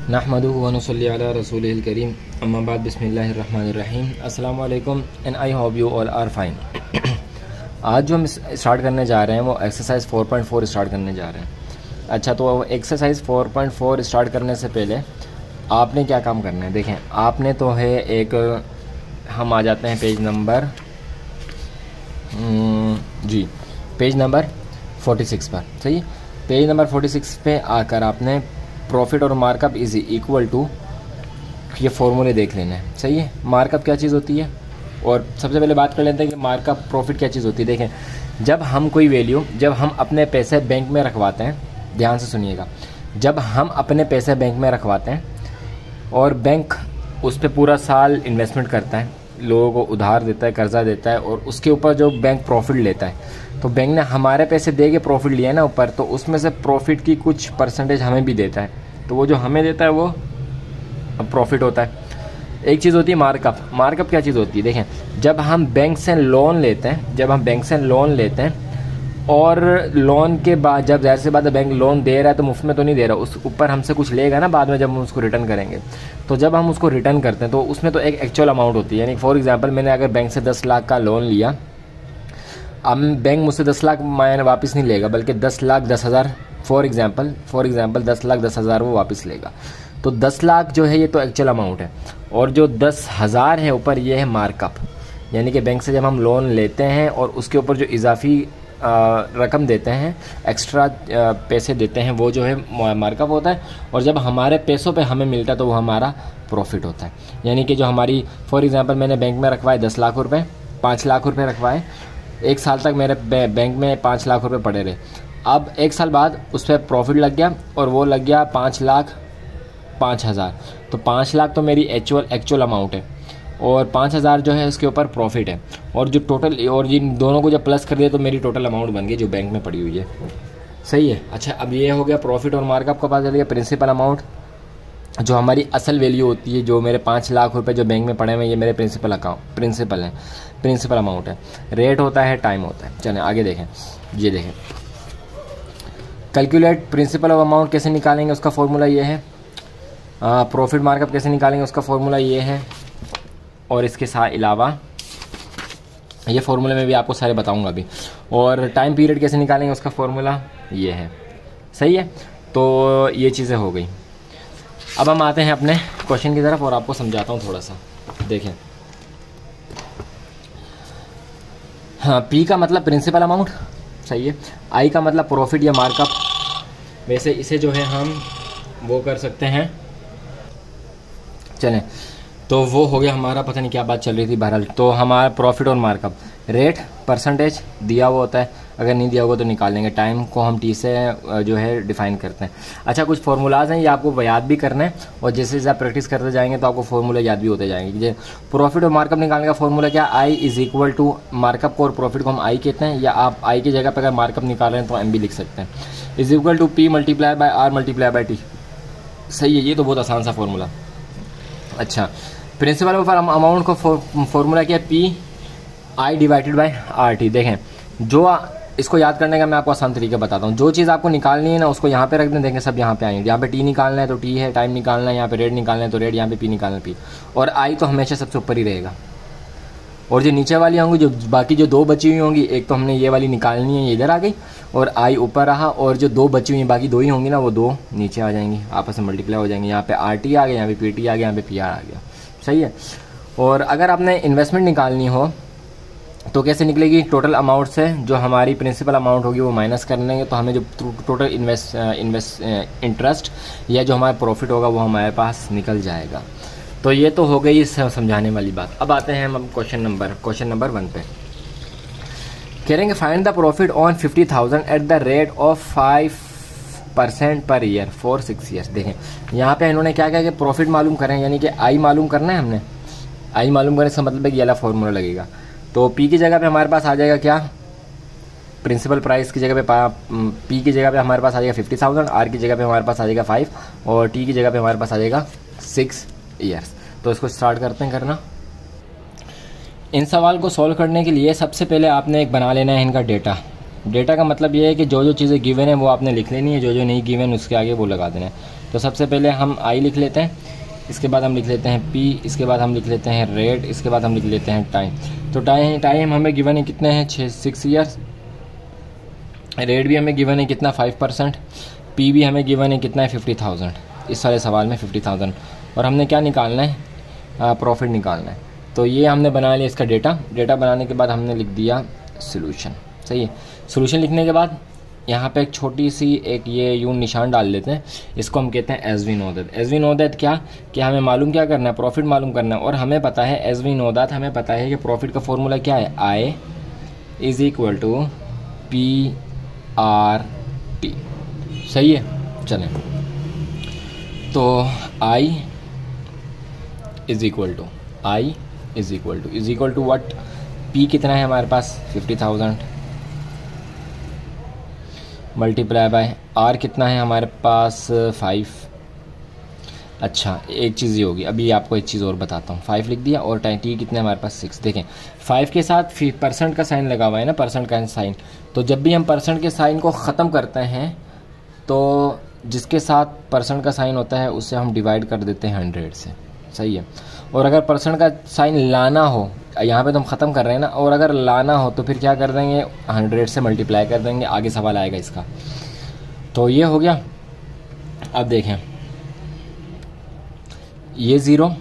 नहमदुहु व नुसल्ली अला रसूलिहिल करीम अम्मा बाद बिस्मिल्लाहिर रहमानिर रहीम। अस्सलामु अलैकुम and I hope you all are fine. आज जो हम स्टार्ट करने जा रहे हैं वो एक्सरसाइज 4.4 स्टार्ट करने जा रहे हैं। अच्छा, तो एक्सरसाइज 4.4 स्टार्ट करने से पहले आपने क्या काम करना है, देखें आपने तो है एक, हम आ जाते हैं पेज नंबर पेज नंबर 46 पर। सही, पेज नंबर 46 पे आकर आपने प्रॉफिट और मार्कअप इज इक्वल टू ये फॉर्मूले देख लेना है। सही है, मार्कअप क्या चीज़ होती है, और सबसे पहले बात कर लेते हैं कि मार्कअप प्रॉफिट क्या चीज़ होती है। देखें, जब हम कोई वैल्यू, जब हम अपने पैसे बैंक में रखवाते हैं, ध्यान से सुनिएगा, जब हम अपने पैसे बैंक में रखवाते हैं और बैंक उस पर पूरा साल इन्वेस्टमेंट करता है, लोगों को उधार देता है, कर्जा देता है, और उसके ऊपर जो बैंक प्रॉफिट लेता है, तो बैंक ने हमारे पैसे दे के प्रॉफिट लिया है ना ऊपर, तो उसमें से प्रॉफिट की कुछ परसेंटेज हमें भी देता है, तो वो जो हमें देता है वो अब प्रॉफिट होता है। एक चीज़ होती है मार्कअप। मार्कअप क्या चीज़ होती है, देखें जब हम बैंक से लोन लेते हैं, जब हम बैंक से लोन लेते हैं और लोन के बाद जब ज़ाहिर सी बात है बैंक लोन दे रहा है तो मुफ्त में तो नहीं दे रहा, उस ऊपर हमसे कुछ लेगा ना बाद में जब हम उसको रिटर्न करेंगे। तो जब हम उसको रिटर्न करते हैं तो उसमें तो एक एक्चुअल अमाउंट होती है, यानी फॉर एग्जांपल मैंने अगर बैंक से 10 लाख का लोन लिया, अब बैंक मुझसे 10 लाख वापस नहीं लेगा, बल्कि 10,10,000 फॉर एग्जांपल 10,10,000 वो वापस लेगा। तो 10 लाख जो है ये तो एक्चुअल अमाउंट है, और जो 10,000 है ऊपर ये है मार्कअप, यानी कि बैंक से जब हम लोन लेते हैं और उसके ऊपर जो इजाफी रकम देते हैं, एक्स्ट्रा पैसे देते हैं, वो जो है मार्कअप होता है। और जब हमारे पैसों पे हमें मिलता है तो वो हमारा प्रॉफिट होता है। यानी कि जो हमारी फॉर एग्जांपल मैंने बैंक में रखवाए 10 लाख रुपए, 5 लाख रुपए रखवाए, एक साल तक मेरे बैंक में 5 लाख रुपए पड़े रहे। अब एक साल बाद उस पर प्रॉफिट लग गया और वो लग गया 5,05,000, तो 5 लाख तो मेरी एक्चुअल अमाउंट है और 5,000 जो है उसके ऊपर प्रॉफिट है, और जो टोटल, और इन दोनों को जब प्लस कर दिया तो मेरी टोटल अमाउंट बन गई जो बैंक में पड़ी हुई है। सही है। अच्छा, अब ये हो गया प्रॉफिट और मार्कअप का पता चल गया। प्रिंसिपल अमाउंट जो हमारी असल वैल्यू होती है, जो मेरे 5 लाख रुपए जो बैंक में पड़े हुए, ये मेरे प्रिंसिपल अमाउंट है। रेट होता है, टाइम होता है। चलें आगे देखें, ये देखें कैलकुलेट प्रिंसिपल ऑफ अमाउंट कैसे निकालेंगे, उसका फॉर्मूला ये है। प्रॉफिट मार्कअप कैसे निकालेंगे, उसका फॉर्मूला ये है। और इसके साथ अलावा ये फॉर्मूले में भी आपको सारे बताऊंगा अभी। और टाइम पीरियड कैसे निकालेंगे, उसका फॉर्मूला ये है। सही है, तो ये चीज़ें हो गई। अब हम आते हैं अपने क्वेश्चन की तरफ और आपको समझाता हूँ थोड़ा सा। देखें, हाँ, पी का मतलब प्रिंसिपल अमाउंट, सही है। आई का मतलब प्रॉफिट या मार्कअप, वैसे इसे जो है हम वो कर सकते हैं। चलें, तो वो हो गया हमारा, पता नहीं क्या बात चल रही थी, बहरहाल तो हमारा प्रॉफिट और मार्कअप। रेट परसेंटेज दिया हुआ होता है, अगर नहीं दिया होगा तो निकाल लेंगे। टाइम को हम टी से जो है डिफाइन करते हैं। अच्छा, कुछ फार्मूलाज हैं, ये आपको याद भी करना है, और जैसे जैसे आप प्रैक्टिस करते जाएंगे तो आपको फार्मूला याद भी होते जाएंगे। प्रॉफिट और मार्कअप निकालने का फार्मूला क्या, आई इज इक्वल टू मार्कअप को और प्रॉफिट को हम आई कहते हैं, या आप आई की जगह पर अगर मार्कअप निकाल रहे हैं तो एम भी लिख सकते हैं। Is equal to P multiply by R multiply by T. सही है, ये तो बहुत आसान सा फॉर्मूला। अच्छा, प्रिंसिपल ऑफ अमाउंट को फॉर्मूला क्या है, P I divided by R T. देखें, जो इसको याद करने का मैं आपको आसान तरीका बताता हूँ। जो चीज़ आपको निकालनी है ना उसको यहाँ पे रख दें, देखें सब यहाँ पे आएंगे। यहाँ पे टी निकालना है तो टी है, टाइम निकालना है, यहाँ पे रेट निकालना है तो रेट, यहाँ पे पी निकालना है पी, और आई तो हमेशा सबसे ऊपर ही रहेगा। और जो नीचे वाली होंगी, जो बाकी जो 2 बची हुई होंगी, एक तो हमने ये वाली निकालनी है, ये इधर आ गई, और आई ऊपर रहा, और जो 2 बची हुई बाकी 2 ही होंगी ना, वो 2 नीचे आ जाएंगी, आपस में मल्टीप्लाई हो जाएंगी। यहाँ पे आर टी आ गया, यहाँ पे पी टी आ गया, यहाँ पे पी आर आ गया। सही है। और अगर आपने इन्वेस्टमेंट निकालनी हो तो कैसे निकलेगी, टोटल अमाउंट से जो हमारी प्रिंसिपल अमाउंट होगी वो माइनस कर लेंगे, तो हमें जो टोटल इंटरेस्ट या जो हमारा प्रॉफिट होगा वो हमारे पास निकल जाएगा। तो ये तो हो गई समझाने वाली बात। अब आते हैं हम क्वेश्चन नंबर 1 पे। करेंगे find the profit on 50,000 eight the rate of 5% per year for 6 years. देखें यहाँ पे इन्होंने क्या कि प्रॉफिट मालूम करें, यानी कि आई मालूम करना है हमने। आई मालूम करने का मतलब है कि ये वाला फॉर्मूला लगेगा। तो पी की जगह पे हमारे पास आ जाएगा क्या, प्रिंसिपल प्राइस की जगह पे पी की जगह पे हमारे पास आ जाएगा 50,000, आर की जगह पे हमारे पास आ जाएगा 5, और टी की जगह पे हमारे पास आ जाएगा 6 ईयर्स। तो इसको स्टार्ट करते हैं करना। इन सवाल को सॉल्व करने के लिए सबसे पहले आपने एक बना लेना है इनका डेटा। डेटा का मतलब ये है कि जो जो चीज़ें गिवन है वो आपने लिख लेनी है, जो जो नहीं गिवन उसके आगे वो लगा देना है। तो सबसे पहले हम आई लिख लेते हैं, इसके बाद हम लिख लेते हैं पी, इसके बाद हम लिख लेते हैं रेट, इसके बाद हम लिख लेते हैं टाइम। तो टाइम हमें गिवन है कितने हैं 6 ईयर्स, रेट भी हमें गिवन है कितना 5%, पी भी हमें गिवन है कितना है 50,000, इस वाले सवाल में 50,000, और हमने क्या निकालना है प्रॉफिट निकालना है। तो ये हमने बना लिया इसका डेटा बनाने के बाद हमने लिख दिया सोल्यूशन। सही है, सोल्यूशन लिखने के बाद यहाँ पे एक छोटी सी एक ये यूं निशान डाल लेते हैं, इसको हम कहते हैं as we know that. As we know that क्या कि हमें मालूम क्या करना है, प्रॉफिट मालूम करना है, और हमें पता है एज वी नो दैट हमें पता है कि प्रॉफिट का फॉर्मूला क्या है, I is equal to P R T. सही है, चलें तो I is equal to what, P कितना है हमारे पास 50,000 मल्टीप्लाई बाय आर कितना है हमारे पास 5। अच्छा एक चीज़ ये होगी, अभी आपको एक चीज़ और बताता हूँ, 5 लिख दिया, और टाइम टी कितना है हमारे पास 6। देखें 5 के साथ परसेंट का साइन लगा हुआ है ना, परसेंट का साइन, तो जब भी हम परसेंट के साइन को ख़त्म करते हैं तो जिसके साथ परसेंट का साइन होता है उससे हम डिवाइड कर देते हैं 100 से। सही है, और अगर परसेंट का साइन लाना हो, यहाँ पे तो हम ख़त्म कर रहे हैं ना, और अगर लाना हो तो फिर क्या कर देंगे 100 से मल्टीप्लाई कर देंगे, आगे सवाल आएगा इसका। तो ये हो गया। अब देखें ये ज़ीरो,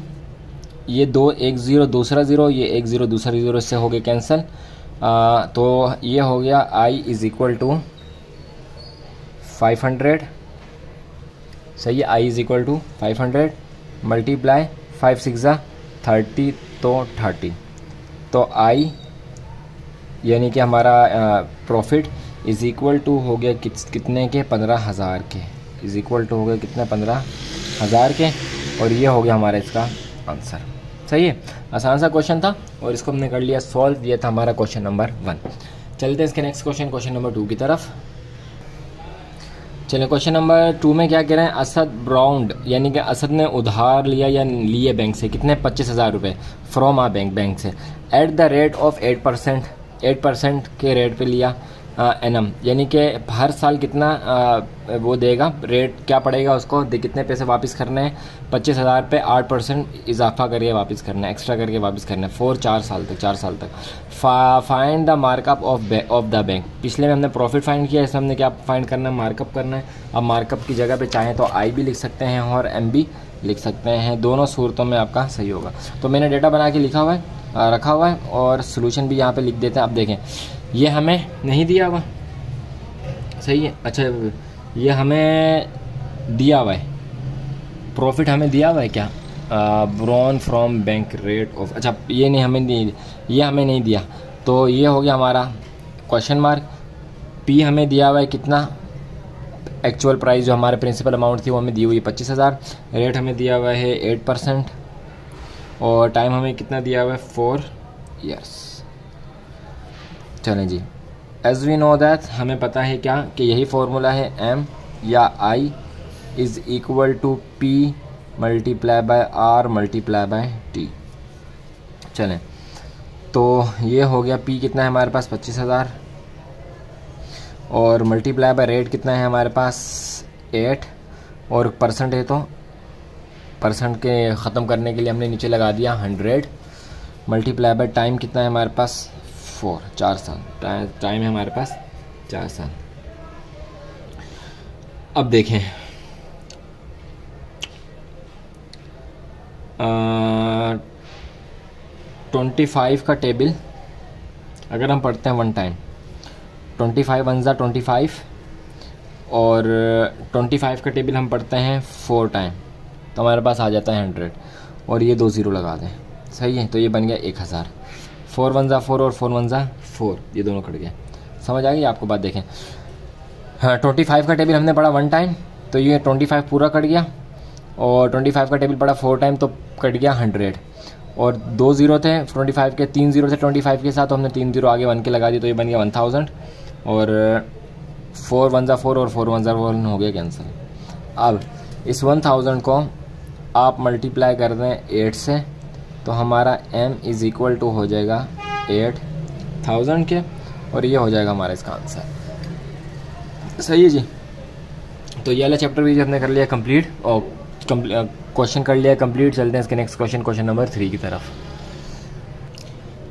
ये दो, एक ज़ीरो दूसरा ज़ीरो, ये एक ज़ीरो दूसरा ज़ीरो, इससे हो गए कैंसिल। तो ये हो गया आई इज़ इक्वल टू 500। सही है, आई इज़ इक्वल टू 500 मल्टीप्लाई 5 6 30, तो 30। तो आई यानी कि हमारा प्रॉफिट इज़ इक्वल टू हो गया कितने के 15,000 के, इज़ इक्वल टू हो गया कितने 15,000 के, और ये हो गया हमारा इसका आंसर। सही है, आसान सा क्वेश्चन था और इसको हमने कर लिया सॉल्व। ये था हमारा क्वेश्चन नंबर 1। चलते हैं इसके नेक्स्ट क्वेश्चन नंबर 2 की तरफ। चलिए क्वेश्चन नंबर 2 में क्या कह रहे हैं, असद ब्राउंड यानी कि असद ने उधार लिया या लिए बैंक से कितने 25,000 रुपये फ्रॉम आ बैंक से एट द रेट ऑफ 8% के रेट पे लिया एनम, यानी कि हर साल कितना वो देगा, रेट क्या पड़ेगा उसको, कितने पैसे वापस करने हैं 25,000 पे 8% इजाफा करके वापस करना है, एक्स्ट्रा करके वापस करना है 4 साल तक। Find the markup of the bank. पिछले में हमने प्रॉफिट फाइंड किया, इसमें हमने क्या फाइंड करना है, मार्कअप करना है। अब मार्कअप की जगह पे चाहें तो आई भी लिख सकते हैं और एम भी लिख सकते हैं, दोनों सूरतों में आपका सही होगा। तो मैंने डेटा बना के रखा हुआ है और सोल्यूशन भी यहाँ पे लिख देते हैं। अब देखें ये हमें नहीं दिया हुआ, सही है, अच्छा ये हमें दिया हुआ है, प्रॉफिट हमें दिया हुआ है क्या, ब्रॉन फ्रॉम बैंक रेट ऑफ, अच्छा ये हमें नहीं दिया, तो ये हो गया हमारा क्वेश्चन मार्क। पी हमें दिया हुआ है कितना, एक्चुअल प्राइस जो हमारे प्रिंसिपल अमाउंट थी वो हमें दी हुई है 25,000, रेट हमें दिया हुआ है 8%, और टाइम हमें कितना दिया हुआ है 4 ईयर्स। चलें जी, एज वी नो दैट हमें पता है क्या कि यही फॉर्मूला है, एम या I is equal to P multiply by R multiply by T. चलें तो ये हो गया, पी कितना है हमारे पास 25,000, और मल्टीप्लाई बाय रेट कितना है हमारे पास 8, और परसेंट है तो परसेंट के ख़त्म करने के लिए हमने नीचे लगा दिया 100, मल्टीप्लाई बाय टाइम कितना है हमारे पास 4 साल, टाइम है हमारे पास 4 साल। अब देखें 25 का टेबल अगर हम पढ़ते हैं 1 टाइम, 25 1 जा 25, और 25 का टेबल हम पढ़ते हैं 4 टाइम, तो हमारे पास आ जाता है 100, और ये 2 ज़ीरो लगा दें। सही है, तो ये बन गया 1000। 4 1 जा 4 और 4 1 जा 4, ये दोनों कट गए। समझ आ गई आपको बात। देखें हाँ, 25 का टेबल हमने पढ़ा 1 टाइम, तो ये 25 पूरा कट गया, और 25 का टेबल पढ़ा 4 टाइम, तो कट गया 100, और 2 ज़ीरो थे 25 के, 3 ज़ीरो थे 25 के साथ, तो हमने 3 ज़ीरो आगे 1 के लगा दिए, तो ये बन गया 1000, और 4 1 जा 4 और 4 1 जा 1 हो गया कैंसिल। अब इस 1000 को आप मल्टीप्लाई कर दें 8 से, तो हमारा m इज़ इक्वल टू हो जाएगा 8000 के, और ये हो जाएगा हमारा इसका आंसर। सही है जी, तो ये वाला चैप्टर भी हमने कर लिया कंप्लीट और क्वेश्चन कर लिया कंप्लीट। चलते हैं इसके नेक्स्ट क्वेश्चन, क्वेश्चन नंबर 3 की तरफ।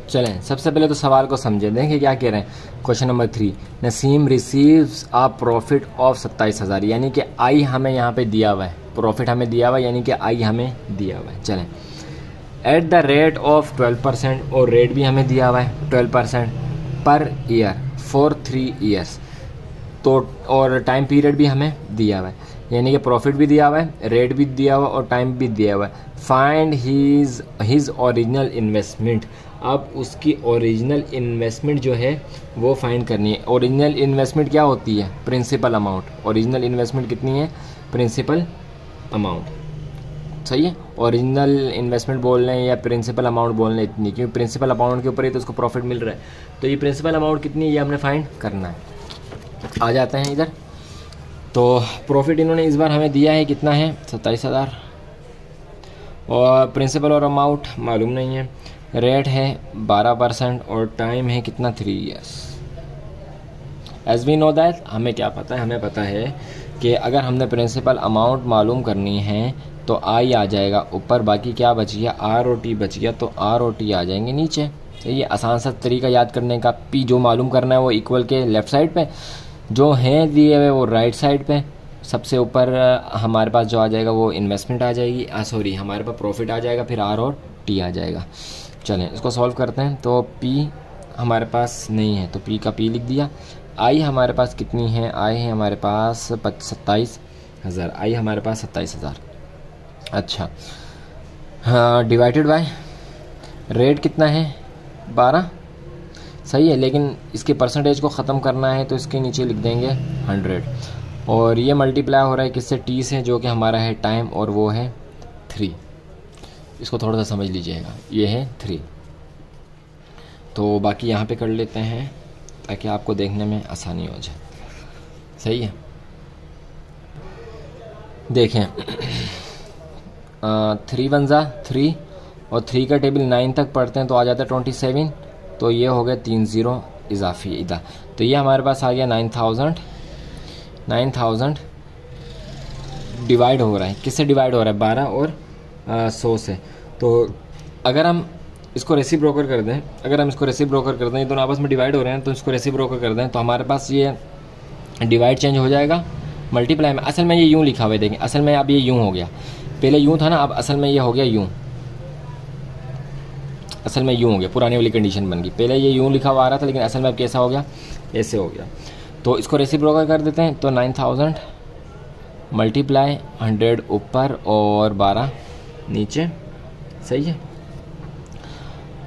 चलें, सबसे पहले तो सवाल को समझे दें कि क्या कह रहे हैं। Question number 3, Naseem receives a profit of 27,000, यानी कि आई हमें यहाँ पे दिया हुआ है, प्रॉफिट हमें दिया हुआ है, यानी कि आई हमें दिया हुआ है। चलें, एट द रेट ऑफ 12%, और रेट भी हमें दिया हुआ है 12% पर ईयर फॉर 3 ईयर्स, तो और टाइम पीरियड भी हमें दिया हुआ है, यानी कि प्रॉफिट भी दिया हुआ है, रेट भी दिया हुआ है और टाइम भी दिया हुआ है। फाइंड हिज ओरिजिनल इन्वेस्टमेंट, अब उसकी ओरिजिनल इन्वेस्टमेंट जो है वो फाइंड करनी है। ओरिजिनल इन्वेस्टमेंट क्या होती है? Principal amount. ओरिजिनल इन्वेस्टमेंट कितनी है? Principal amount. सही है, ओरिजिनल इन्वेस्टमेंट बोल रहे हैं या प्रिंसिपल अमाउंट बोल रहे हैं इतनी, क्योंकि प्रिंसिपल अमाउंट के ऊपर ही तो उसको प्रॉफिट मिल रहा है। तो ये प्रिंसिपल अमाउंट कितनी है ये हमने फाइंड करना है। आ जाते हैं इधर, तो प्रॉफिट इन्होंने इस बार हमें दिया है, कितना है? 27,000, और प्रिंसिपल और अमाउंट मालूम नहीं है, रेट है 12% और टाइम है कितना? 3 years. As we know that, हमें क्या पता है? हमें पता है कि अगर हमने प्रिंसिपल अमाउंट मालूम करनी है तो आई आ जाएगा ऊपर, बाकी क्या बच गया? आर और टी बच गया, तो आर और टी आ जाएंगे नीचे। सही है, आसान सा तरीका याद करने का। पी जो मालूम करना है वो इक्वल के लेफ्ट साइड पे, जो हैं दिए हुए वो राइट साइड पे। सबसे ऊपर हमारे पास जो आ जाएगा वो इन्वेस्टमेंट आ जाएगी, सॉरी हमारे पास प्रॉफिट आ जाएगा, फिर आर और टी आ जाएगा। चलें इसको सॉल्व करते हैं। तो पी हमारे पास नहीं है तो पी का पी लिख दिया। आई हमारे पास कितनी है? आई है हमारे पास 27,000, आई हमारे पास 27,000। अच्छा, हाँ, डिवाइडेड बाय रेट कितना है? 12। सही है, लेकिन इसके परसेंटेज को ख़त्म करना है तो इसके नीचे लिख देंगे 100, और ये मल्टीप्लाई हो रहा है किससे? टी से, जो कि हमारा है टाइम, और वो है 3। इसको थोड़ा सा समझ लीजिएगा, ये है 3। तो बाकी यहाँ पे कर लेते हैं ताकि आपको देखने में आसानी हो जाए। सही है, देखें 3 1 जा 3, और 3 का टेबल 9 तक पढ़ते हैं तो आ जाता है 27, तो ये हो गया 3 0 इजाफी इधर, तो ये हमारे पास आ गया 9,000 डिवाइड हो रहा है, किससे डिवाइड हो रहा है? 12 और 100 से। तो अगर हम इसको रेसिप्रोकल कर दें, ये दोनों आपस में डिवाइड हो रहे हैं, तो इसको रेसिप्रोकल कर दें तो हमारे पास ये डिवाइड चेंज हो जाएगा मल्टीप्लाई में। असल में ये यूँ लिखा हुआ है, देखें, असल में अब ये यूँ हो गया, पहले यूँ था ना, अब असल में ये हो गया यूँ, असल में यूँ हो गया, पुरानी वाली कंडीशन बन गई। पहले ये यूँ लिखा हुआ आ रहा था, लेकिन असल में अब कैसा हो गया? ऐसे हो गया। तो इसको रेसिप्रोकल कर देते हैं, तो 9,000 मल्टीप्लाई 100 ऊपर और 12 नीचे। सही है,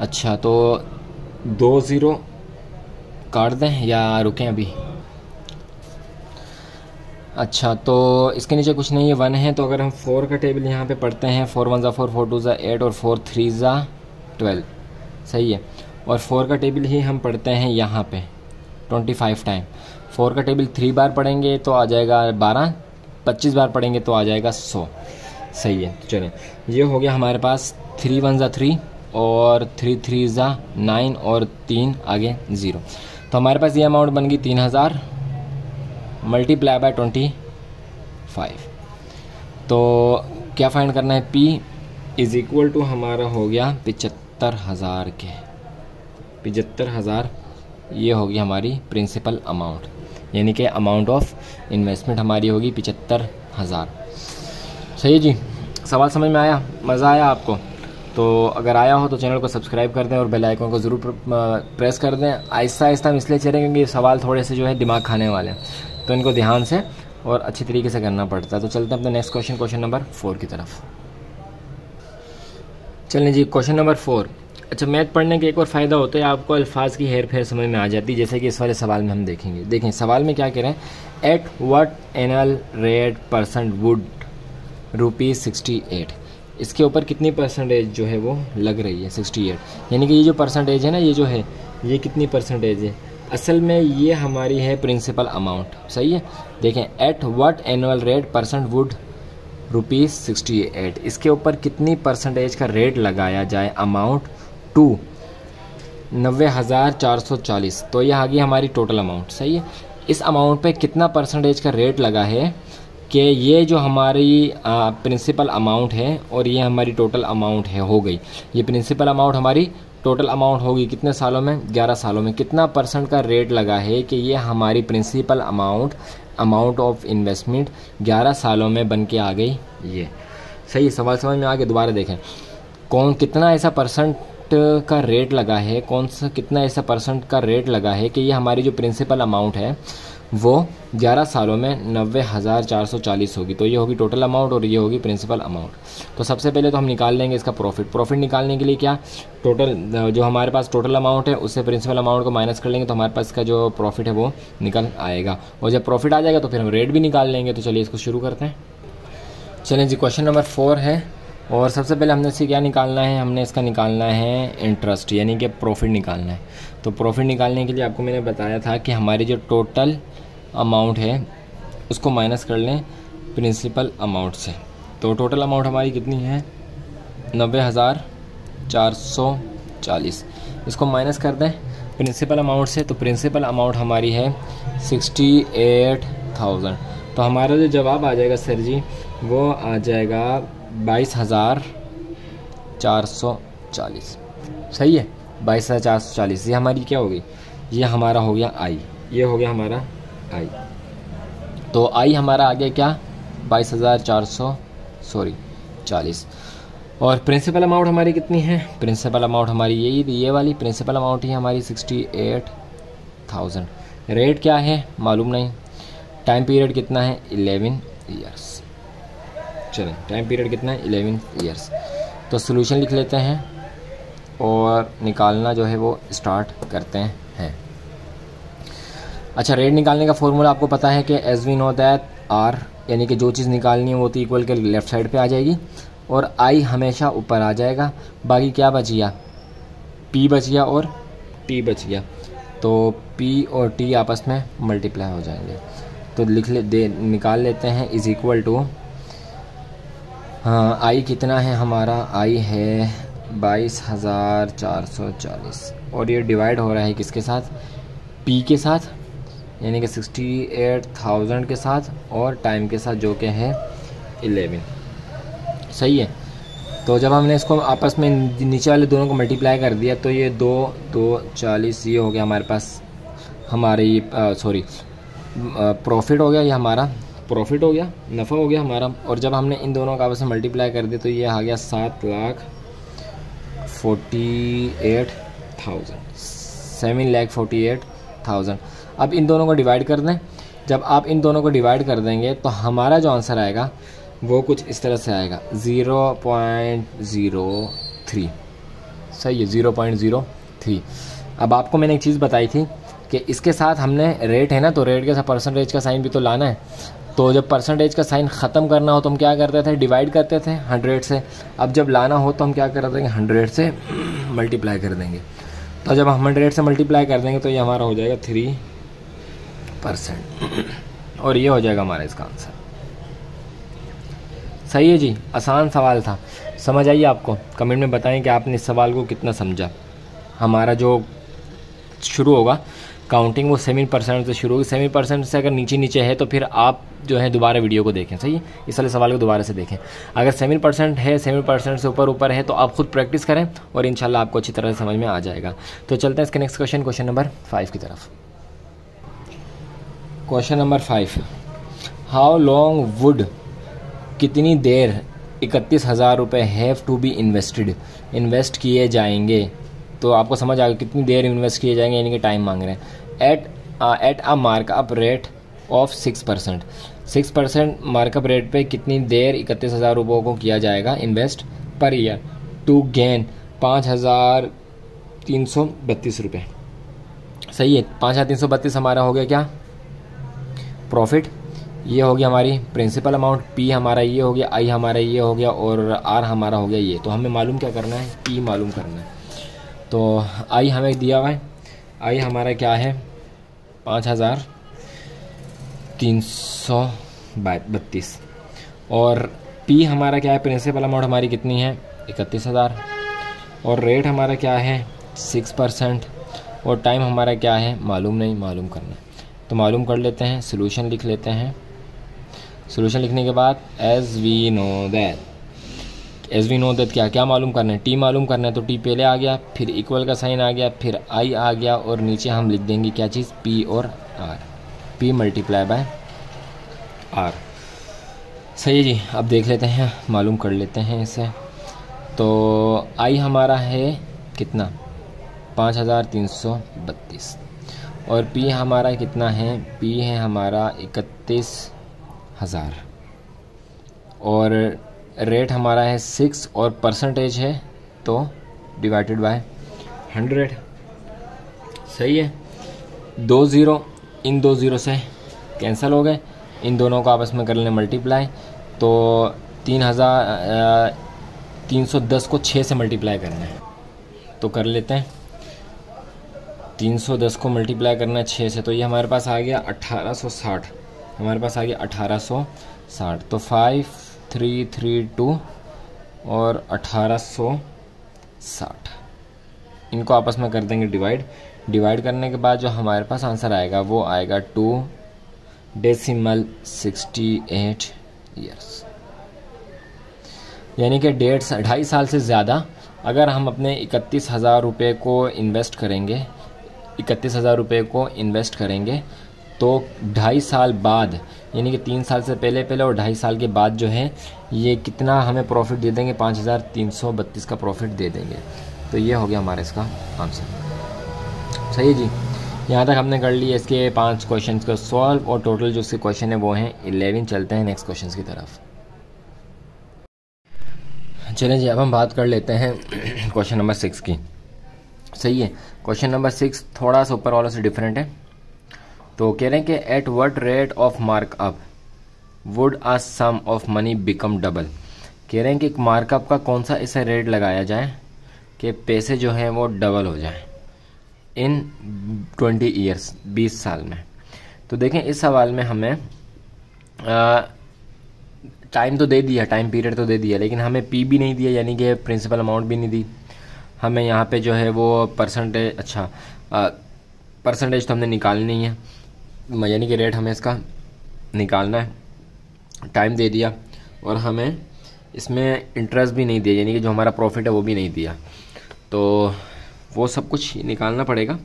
अच्छा, तो 2 0 काट दें या रुकें अभी? अच्छा, तो इसके नीचे कुछ नहीं है, 1 है, तो अगर हम 4 का टेबल यहाँ पे पढ़ते हैं, 4 1 ज़ा 4, 4 2 ज़ा 8 और 4 3 ज़ा 12। सही है, और 4 का टेबल ही हम पढ़ते हैं यहाँ पे 25 टाइम। 4 का टेबल 3 बार पढ़ेंगे तो आ जाएगा 12, 25 बार पढ़ेंगे तो आ जाएगा 100। सही है, तो चलें, ये हो गया हमारे पास 3 1 ज़ा 3 और 3 3 ज़ा 9 और 3 आगे 0। तो हमारे पास ये अमाउंट बन गई 3,000 मल्टीप्लाई बाय 25। तो क्या फाइंड करना है? P इज़ इक्वल टू हमारा हो गया 75,000 के 75,000। ये होगी हमारी प्रिंसिपल अमाउंट, यानी कि अमाउंट ऑफ इन्वेस्टमेंट हमारी होगी 75,000। सही है जी, सवाल समझ में आया? मज़ा आया आपको? तो अगर आया हो तो चैनल को सब्सक्राइब कर दें और बेल आइकन को ज़रूर प्रेस कर दें। आहिस्ता आहिस्ता हम इसलिए चलेंगे क्योंकि सवाल थोड़े से जो है दिमाग खाने वाले हैं, तो इनको ध्यान से और अच्छी तरीके से करना पड़ता है। तो चलते हैं अपने नेक्स्ट क्वेश्चन, क्वेश्चन नंबर 4 की तरफ। चलें जी, क्वेश्चन नंबर 4। अच्छा, मैथ पढ़ने का एक और फ़ायदा होता है, आपको अल्फाज की हेर फेर समझ में आ जाती है, जैसे कि इस वाले सवाल में हम देखेंगे। देखें सवाल में क्या कह रहे हैं? Eight what annual rate percent would ₹68। इसके ऊपर कितनी परसेंटेज जो है वो लग रही है? 68। यानी कि ये जो परसेंटेज है ना, ये जो है ये कितनी परसेंटेज है? असल में ये हमारी है प्रिंसिपल अमाउंट। सही है, देखें, at what annual rate percent would ₹68। इसके ऊपर कितनी परसेंटेज का रेट लगाया जाए? Amount to 90,440। तो यह आ गई हमारी टोटल अमाउंट। सही है, इस अमाउंट पे कितना परसेंटेज का रेट लगा है कि ये जो हमारी प्रिंसिपल अमाउंट है और ये हमारी टोटल अमाउंट है हो गई। ये प्रिंसिपल अमाउंट हमारी टोटल अमाउंट होगी कितने सालों में, 11 सालों में। कितना % का रेट लगा है कि ये हमारी प्रिंसिपल अमाउंट ऑफ इन्वेस्टमेंट 11 सालों में बन के आ गई। ये सही सवाल समझ में आ गया। दोबारा देखें, कितना ऐसा % का रेट लगा है, कितना ऐसा % का रेट लगा है कि ये हमारी जो प्रिंसिपल अमाउंट है वो 11 सालों में 90,440 होगी। तो ये होगी टोटल अमाउंट और ये होगी प्रिंसिपल अमाउंट। तो सबसे पहले तो हम निकाल लेंगे इसका प्रॉफिट निकालने के लिए क्या, टोटल जो हमारे पास टोटल अमाउंट है उससे प्रिंसिपल अमाउंट को माइनस कर लेंगे तो हमारे पास इसका जो प्रॉफिट है वो निकल आएगा। और जब प्रॉफिट आ जाएगा तो फिर हम रेट भी निकाल लेंगे। तो चलिए इसको शुरू करते हैं। चलें जी, क्वेश्चन नंबर 4 है और सबसे पहले हमने इससे क्या निकालना है, हमने इसका निकालना है इंटरेस्ट, यानी कि प्रॉफिट निकालना है। तो प्रॉफिट निकालने के लिए आपको मैंने बताया था कि हमारी जो टोटल अमाउंट है उसको माइनस कर लें प्रिंसिपल अमाउंट से। तो टोटल अमाउंट हमारी कितनी है, 90,440। इसको माइनस कर दें प्रिंसिपल अमाउंट से, तो प्रिंसिपल अमाउंट हमारी है 68,000। तो हमारा जो जवाब आ जाएगा सर जी वो आ जाएगा 22,440। सही है, 22,440। ये हमारी क्या होगी, ये हमारा हो गया आई, ये हो गया हमारा आई। तो आई हमारा आ गया क्या, 22,440। और प्रिंसिपल अमाउंट हमारी कितनी है, प्रिंसिपल अमाउंट हमारी ये वाली प्रिंसिपल अमाउंट ही हमारी 68,000। रेट क्या है मालूम नहीं, टाइम पीरियड कितना है 11 ईयर्स। चलें, टाइम पीरियड कितना है 11 ईयर्स। तो सोल्यूशन लिख लेते हैं और निकालना जो है वो स्टार्ट करते हैं। अच्छा, रेट निकालने का फॉर्मूला आपको पता है कि as we know that R, यानी कि जो चीज़ निकालनी है वो तो इक्वल के लेफ्ट साइड पे आ जाएगी और आई हमेशा ऊपर आ जाएगा। बाकी क्या बच गया, पी बच गया और टी बच गया। तो पी और टी आपस में मल्टीप्लाई हो जाएंगे। तो निकाल लेते हैं इज इक्वल टू, हाँ आई कितना है हमारा, आई है 22,440 और ये डिवाइड हो रहा है किसके साथ, पी के साथ, यानी कि 68,000 के साथ और टाइम के साथ जो कि है 11। सही है। तो जब हमने इसको आपस में नीचे वाले दोनों को मल्टीप्लाई कर दिया तो ये 2,40 ये हो गया हमारे पास, हमारी प्रॉफिट हो गया, ये हमारा प्रॉफिट हो गया, नफ़ा हो गया हमारा। और जब हमने इन दोनों का आपस में मल्टीप्लाई कर दिया तो ये आ गया 7,48,000। अब इन दोनों को डिवाइड कर दें। जब आप इन दोनों को डिवाइड कर देंगे तो हमारा जो आंसर आएगा वो कुछ इस तरह से आएगा 0.03। सही है, 0.03। अब आपको मैंने एक चीज़ बताई थी कि इसके साथ हमने रेट है ना, तो रेट के साथ परसेंटेज का साइन भी तो लाना है। तो जब परसेंटेज का साइन ख़त्म करना हो तो हम क्या करते थे, डिवाइड करते थे 100 से। अब जब लाना हो तो हम क्या कर देंगे, 100 से मल्टीप्लाई कर देंगे। तो जब हम 100 से मल्टीप्लाई कर देंगे तो ये हमारा हो जाएगा 3% और ये हो जाएगा हमारा इसका आंसर। सही है जी, आसान सवाल था। समझ आइए आपको, कमेंट में बताएं कि आपने इस सवाल को कितना समझा। हमारा जो शुरू होगा काउंटिंग वो 7% से शुरू होगी। 7% से अगर नीचे है तो फिर आप जो है दोबारा वीडियो को देखें। सही है, इस वाले सवाल को दोबारा से देखें। अगर 7% है, 7% से ऊपर है तो आप खुद प्रैक्टिस करें और इंशाल्लाह आपको अच्छी तरह से समझ में आ जाएगा। तो चलते हैं इसके नेक्स्ट क्वेश्चन नंबर 5 की तरफ। Question number 5, how long would, कितनी देर 31,000 रुपये हैव टू बी इन्वेस्ट किए जाएंगे। तो आपको समझ आ गया कितनी देर इन्वेस्ट किए जाएंगे, यानी कि टाइम मांग रहे हैं। At a markup rate of 6% markup rate पे कितनी देर 31,000 रुपयों को किया जाएगा invest per year to gain 5,332 रुपये। सही है, 5,332 हमारा हो गया क्या, प्रॉफिट। ये हो गया हमारी प्रिंसिपल अमाउंट, पी हमारा ये हो गया, आई हमारा ये हो गया और आर हमारा हो गया ये। तो हमें मालूम क्या करना है, पी मालूम करना है। तो आई हमें दिया हुआ है, आई हमारा क्या है 5,332 और पी हमारा क्या है, प्रिंसिपल अमाउंट हमारी कितनी है 31,000 और रेट हमारा क्या है 6% और टाइम हमारा क्या है मालूम नहीं, मालूम करना है। तो मालूम कर लेते हैं, सोल्यूशन लिख लेते हैं। सोल्यूशन लिखने के बाद एज वी नो दैट क्या क्या मालूम करना है, टी मालूम करना है, तो टी पहले आ गया, फिर इक्वल का साइन आ गया, फिर आई आ गया, और नीचे हम लिख देंगे क्या चीज़, पी और R, P multiply by R. सही है जी। अब देख लेते हैं, मालूम कर लेते हैं इसे। तो आई हमारा है कितना, 5332, और पी हमारा कितना है, पी है हमारा 31,000, और रेट हमारा है 6, और परसेंटेज है तो डिवाइडेड बाय 100। सही है। 2 ज़ीरो इन 2 ज़ीरो से कैंसिल हो गए, इन दोनों को आपस में कर लें मल्टीप्लाई, तो 310 को 6 से मल्टीप्लाई करना है, तो कर लेते हैं। 310 को मल्टीप्लाई करना है 6 से, तो ये हमारे पास आ गया 1860, हमारे पास आ गया 1860। तो 5332 और 1860, इनको आपस में कर देंगे डिवाइड करने के बाद जो हमारे पास आंसर आएगा वो आएगा 2.68 ईयर्स, यानी कि 2.5 साल से ज़्यादा। अगर हम अपने 31,000 रुपये को इन्वेस्ट करेंगे, 31,000 रुपये को इन्वेस्ट करेंगे, तो 2.5 साल बाद, यानी कि 3 साल से पहले और 2.5 साल के बाद जो है ये कितना हमें प्रॉफिट दे देंगे, 5,332 का प्रॉफिट दे देंगे। तो ये हो गया हमारा इसका आंसर। सही है जी। यहाँ तक हमने कर लिया इसके 5 क्वेश्चन को सॉल्व, और टोटल जो इसके क्वेश्चन है वो हैं 11। चलते हैं नेक्स्ट क्वेश्चन की तरफ। चलें जी, अब हम बात कर लेते हैं क्वेश्चन नंबर 6 की। सही है। क्वेश्चन नंबर 6 थोड़ा सा ऊपर वालों से डिफरेंट है। तो कह रहे हैं कि at what rate of markup would a sum of money become double. कह रहे हैं कि मार्कअप का कौन सा ऐसा रेट लगाया जाए कि पैसे जो हैं वो डबल हो जाए इन 20 ईयर्स, 20 साल में। तो देखें इस सवाल में हमें टाइम तो दे दिया, टाइम पीरियड तो दे दिया, लेकिन हमें पी भी नहीं दिया, यानी कि प्रिंसिपल अमाउंट भी नहीं दी हमें। यहाँ पे जो है वो परसेंटेज, अच्छा परसेंटेज तो हमने निकालनी नहीं है, यानी कि रेट हमें इसका निकालना है। टाइम दे दिया, और हमें इसमें इंटरेस्ट भी नहीं दिया, यानी कि जो हमारा प्रॉफिट है वो भी नहीं दिया। तो वो सब कुछ निकालना पड़ेगा,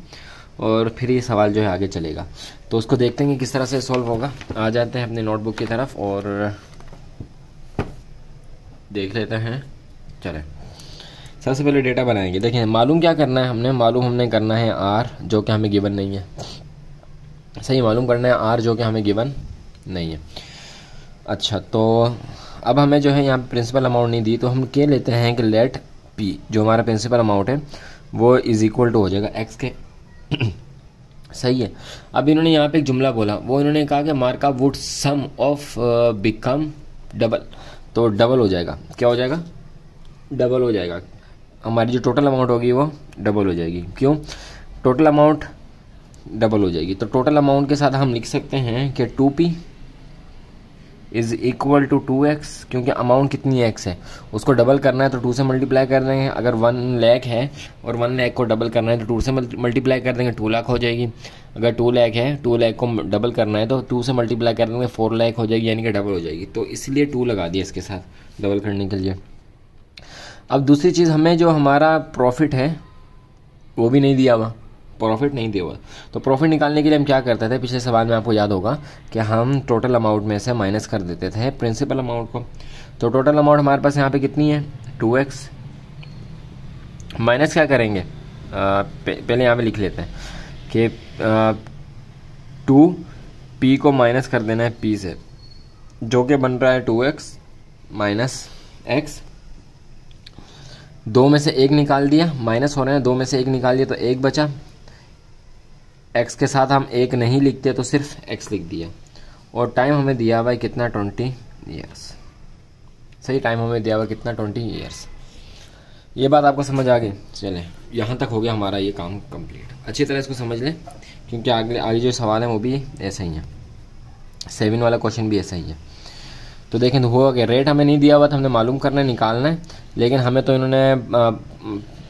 और फिर ये सवाल जो है आगे चलेगा। तो उसको देखते हैं कि किस तरह से सॉल्व होगा। आ जाते हैं अपनी नोटबुक की तरफ और देख लेते हैं। चलें, सबसे पहले डेटा बनाएंगे। देखिए मालूम क्या करना है हमने, मालूम हमने करना है आर, जो कि हमें गिवन नहीं है। सही, मालूम करना है आर, जो कि हमें गिवन नहीं है। अच्छा, तो अब हमें जो है यहाँ प्रिंसिपल अमाउंट नहीं दी, तो हम क्या लेते हैं कि लेट पी, जो हमारा प्रिंसिपल अमाउंट है वो इज इक्वल टू हो जाएगा एक्स के। सही है। अब इन्होंने यहाँ पे एक जुमला बोला, वो इन्होंने कहा कि markup would sum of become double, तो डबल हो जाएगा। क्या हो जाएगा? डबल हो जाएगा। हमारी जो टोटल अमाउंट होगी वो डबल हो जाएगी। क्यों? टोटल अमाउंट डबल हो जाएगी, तो टोटल अमाउंट के साथ हम लिख सकते हैं कि 2p is equal to 2x, क्योंकि अमाउंट कितनी x है उसको डबल करना है तो 2 से मल्टीप्लाई कर रहे हैं। अगर 1 लाख है और 1 लाख को डबल करना है तो 2 से मल्टीप्लाई कर देंगे, 2 लाख हो जाएगी। अगर 2 लाख है, 2 लाख को डबल करना है तो 2 से मल्टीप्लाई कर देंगे, 4 लाख हो जाएगी, यानी कि डबल हो जाएगी। तो इसलिए 2 लगा दिया इसके साथ डबल करने के लिए। अब दूसरी चीज़, हमें जो हमारा प्रॉफिट है वो भी नहीं दिया हुआ, प्रॉफिट नहीं दिया हुआ। तो प्रॉफिट निकालने के लिए हम क्या करते थे, पिछले सवाल में आपको याद होगा कि हम टोटल अमाउंट में से माइनस कर देते थे प्रिंसिपल अमाउंट को। तो टोटल अमाउंट हमारे पास यहाँ पे कितनी है? 2x माइनस क्या करेंगे, पहले यहाँ पे लिख लेते हैं कि 2p को माइनस कर देना है p से, जो कि बन रहा है 2x माइनस x। 2 में से 1 निकाल दिया, माइनस हो रहे हैं, 2 में से 1 निकाल दिया तो 1 बचा। x के साथ हम 1 नहीं लिखते तो सिर्फ x लिख दिया। और टाइम हमें दिया हुआ है कितना? 20 ईयर्स। सही, टाइम हमें दिया हुआ कितना? 20 ईयर्स। ये बात आपको समझ आ गई? चलें, यहाँ तक हो गया हमारा ये काम कंप्लीट। अच्छी तरह इसको समझ लें, क्योंकि आगे जो सवाल है वो भी ऐसा ही है, 7 वाला क्वेश्चन भी ऐसा ही है। तो देखें, तो हुआ कि रेट हमें नहीं दिया हुआ था, हमने मालूम करना है, निकालना है, लेकिन हमें तो इन्होंने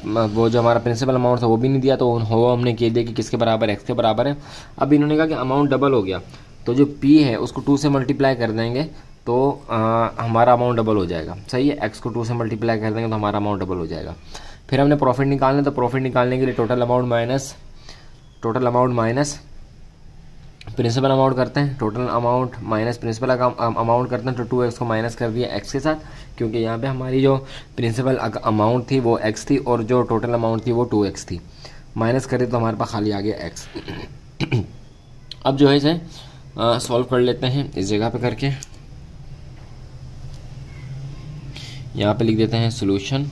वो जो हमारा प्रिंसिपल अमाउंट था वो भी नहीं दिया, तो वो हमने कह दिया कि किसके बराबर? एक्स के बराबर है। अब इन्होंने कहा कि अमाउंट डबल हो गया, तो जो p है उसको 2 से मल्टीप्लाई कर देंगे तो हमारा अमाउंट डबल हो जाएगा। सही है, x को 2 से मल्टीप्लाई कर देंगे तो हमारा अमाउंट डबल हो जाएगा। फिर हमने प्रॉफिट निकालना, तो प्रॉफिट निकालने के लिए total amount minus principal amount करते हैं। Total amount minus principal amount करते हैं, तो 2x को माइनस कर दिया x के साथ, क्योंकि यहाँ पे हमारी जो प्रिंसिपल अमाउंट थी वो x थी और जो टोटल अमाउंट थी वो 2x थी। माइनस करें तो हमारे पास खाली आ गया x। अब जो है इसे सॉल्व कर लेते हैं इस जगह पे करके। यहाँ पे लिख देते हैं सॉल्यूशन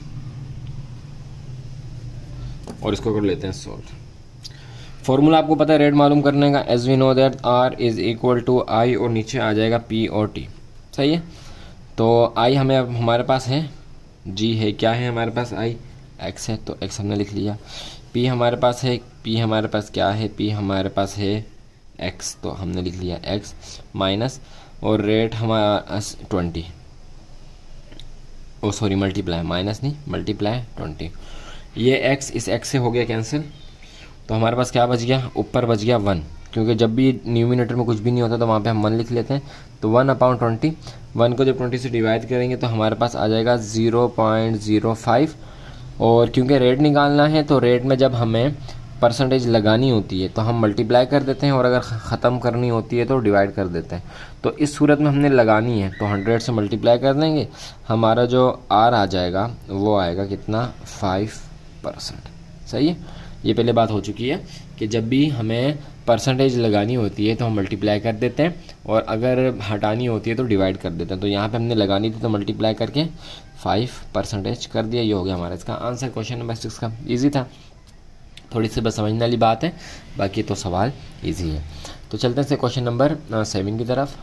और इसको कर लेते हैं सॉल्व। फॉर्मूला आपको पता है रेट मालूम करने का, as we know that r is equal to i और नीचे आ जाएगा p और t। सही है, तो i हमें अब हमारे पास है, g है, क्या है हमारे पास i x है, तो x हमने लिख लिया। p हमारे पास है, p हमारे पास क्या है, p हमारे पास है x, तो हमने लिख लिया x माइनस और रेट हमारा 20, ओ सॉरी मल्टीप्लाई, माइनस नहीं मल्टीप्लाई 20। ये x इस x से हो गया कैंसिल, तो हमारे पास क्या बच गया, ऊपर बच गया 1, क्योंकि जब भी न्यूमिनेटर में कुछ भी नहीं होता तो वहाँ पे हम 1 लिख लेते हैं। तो 1/20, 1 को जब 20 से डिवाइड करेंगे तो हमारे पास आ जाएगा 0.05। और क्योंकि रेट निकालना है तो रेट में जब हमें परसेंटेज लगानी होती है तो हम मल्टीप्लाई कर देते हैं और अगर ख़त्म करनी होती है तो डिवाइड कर देते हैं। तो इस सूरत में हमने लगानी है तो 100 से मल्टीप्लाई कर देंगे, हमारा जो r आ जाएगा वो आएगा कितना, 5%। सही है, ये पहले बात हो चुकी है कि जब भी हमें परसेंटेज लगानी होती है तो हम मल्टीप्लाई कर देते हैं और अगर हटानी होती है तो डिवाइड कर देते हैं। तो यहाँ पे हमने लगानी थी तो मल्टीप्लाई करके 5% कर दिया। ये हो गया हमारा इसका आंसर क्वेश्चन नंबर 6 का। इजी था, थोड़ी सी बस समझने वाली बात है, बाकी तो सवाल इजी है। तो चलते हैं क्वेश्चन नंबर 7 की तरफ।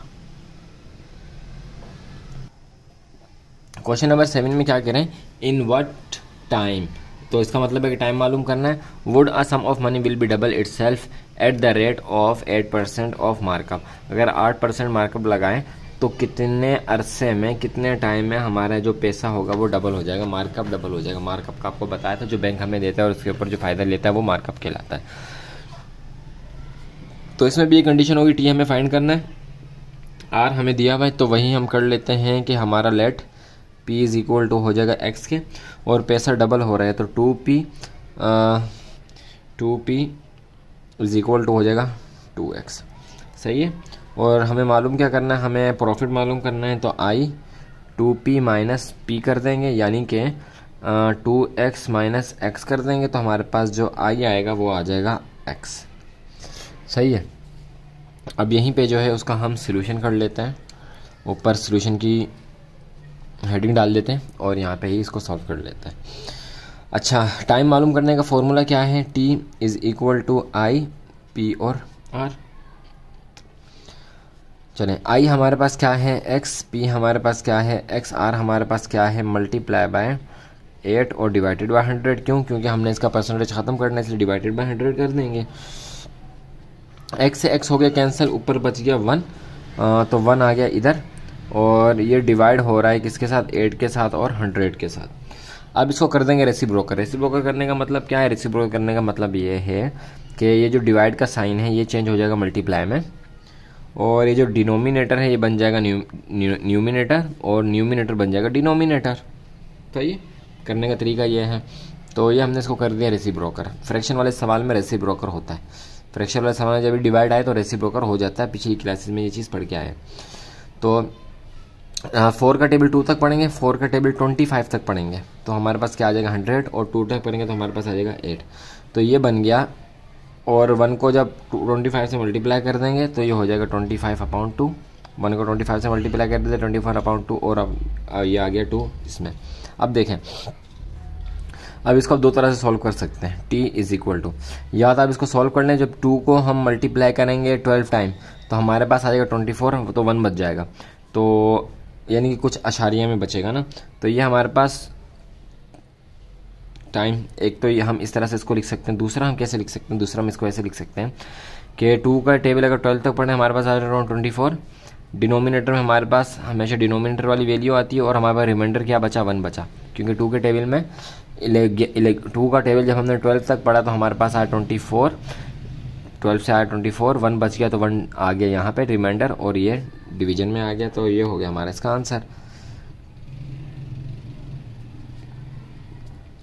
क्वेश्चन नंबर 7 में क्या करें, इन व्हाट टाइम, तो इसका मतलब है कि टाइम मालूम करना है। Would a sum of money will be double itself at the rate of 8% of markup. अगर 8% मार्कअप लगाएं तो कितने अरसे में, कितने टाइम में हमारा जो पैसा होगा वो डबल हो जाएगा, मार्कअप डबल हो जाएगा। मार्कअप का आपको बताया था, जो बैंक हमें देता है और उसके ऊपर जो फायदा लेता है वो मार्कअप कहलाता है। तो इसमें भी एक कंडीशन होगी, टी हमें फाइंड करना है, आर हमें दिया हुआ है, तो वही हम कर लेते हैं कि हमारा let p is equal to हो जाएगा x के, और पैसा डबल हो रहा है तो 2p इज इक्वल टू हो जाएगा 2x। सही है, और हमें मालूम क्या करना है, हमें प्रॉफिट मालूम करना है, तो i 2p माइनस p कर देंगे, यानी कि 2x माइनस x कर देंगे, तो हमारे पास जो i आएगा वो आ जाएगा x। सही है, अब यहीं पे जो है उसका हम सॉल्यूशन कर लेते हैं, ऊपर सॉल्यूशन की हेडिंग डाल देते हैं और यहाँ पे ही इसको सॉल्व कर लेते हैं। अच्छा, टाइम मालूम करने का फॉर्मूला क्या है, t is equal to i p और r। चलें, i हमारे पास क्या है x, p हमारे पास क्या है x, r हमारे पास क्या है मल्टीप्लाई बाय 8 और डिवाइडेड बाय 100। क्यों, क्योंकि हमने इसका परसेंटेज ख़त्म करना है इसलिए डिवाइडेड बाय 100 कर देंगे। x से x हो गया कैंसिल, ऊपर बच गया 1, तो 1 आ गया इधर, और ये डिवाइड हो रहा है किसके साथ, 8 के साथ और 100 के साथ। अब इसको कर देंगे रेसिप्रोकल। रेसिप्रोकल करने का मतलब क्या है, रेसिप्रोकल करने का मतलब ये है कि ये जो डिवाइड का साइन है ये चेंज हो जाएगा मल्टीप्लाई में, और ये जो डिनोमिनेटर है ये बन जाएगा न्यूमिनेटर, और न्यूमिनेटर बन जाएगा डिनोमिनेटर। तो ये करने का तरीका ये है। तो ये हमने इसको कर दिया रेसिप्रोकल। फ्रैक्शन वाले सवाल में रेसिप्रोकल होता है, फ्रैक्शन वाले सवाल में जब भी डिवाइड आए तो रेसिप्रोकल हो जाता है। पिछली क्लासेस में ये चीज़ पढ़ के आए। तो 4 का टेबल 2 तक पढ़ेंगे, 4 का टेबल 25 तक पढ़ेंगे, तो हमारे पास क्या आ जाएगा 100, और 2 तक पढ़ेंगे तो हमारे पास आ जाएगा 8। तो ये बन गया, और 1 को जब 25 से मल्टीप्लाई कर देंगे तो ये हो जाएगा 25/2। 1 को 25 से मल्टीप्लाई कर देते 24/2, और अब ये आ गया 2 इसमें। अब देखें, अब इसको आप दो तरह से सॉल्व कर सकते हैं, t इज इक्वल टू, या तो आप इसको सॉल्व कर लें, जब 2 को हम मल्टीप्लाई करेंगे 12 टाइम तो हमारे पास आ जाएगा 24, तो 1 बच जाएगा, तो यानी कि कुछ अशारिया में बचेगा ना। तो ये हमारे पास टाइम, एक तो ये हम इस तरह से इसको लिख सकते हैं। दूसरा हम कैसे लिख सकते हैं, दूसरा हम इसको ऐसे लिख सकते हैं कि 2 का टेबल अगर 12 तक पढ़े हमारे पास आ जाएगा 24, डिनोमिनेटर में हमारे पास हमेशा डिनोमिनेटर वाली वैल्यू आती है, और हमारे पास रिमाइंडर क्या बचा, 1 बचा, क्योंकि 2 के टेबल में 2 का टेबल जब हमने 12 तक पढ़ा तो हमारे पास आया 24, 12 से आया 24, 1 बच गया तो 1 आ गया यहाँ पे रिमाइंडर, और ये डिवीजन में आ गया, तो ये हो गया हमारा इसका आंसर।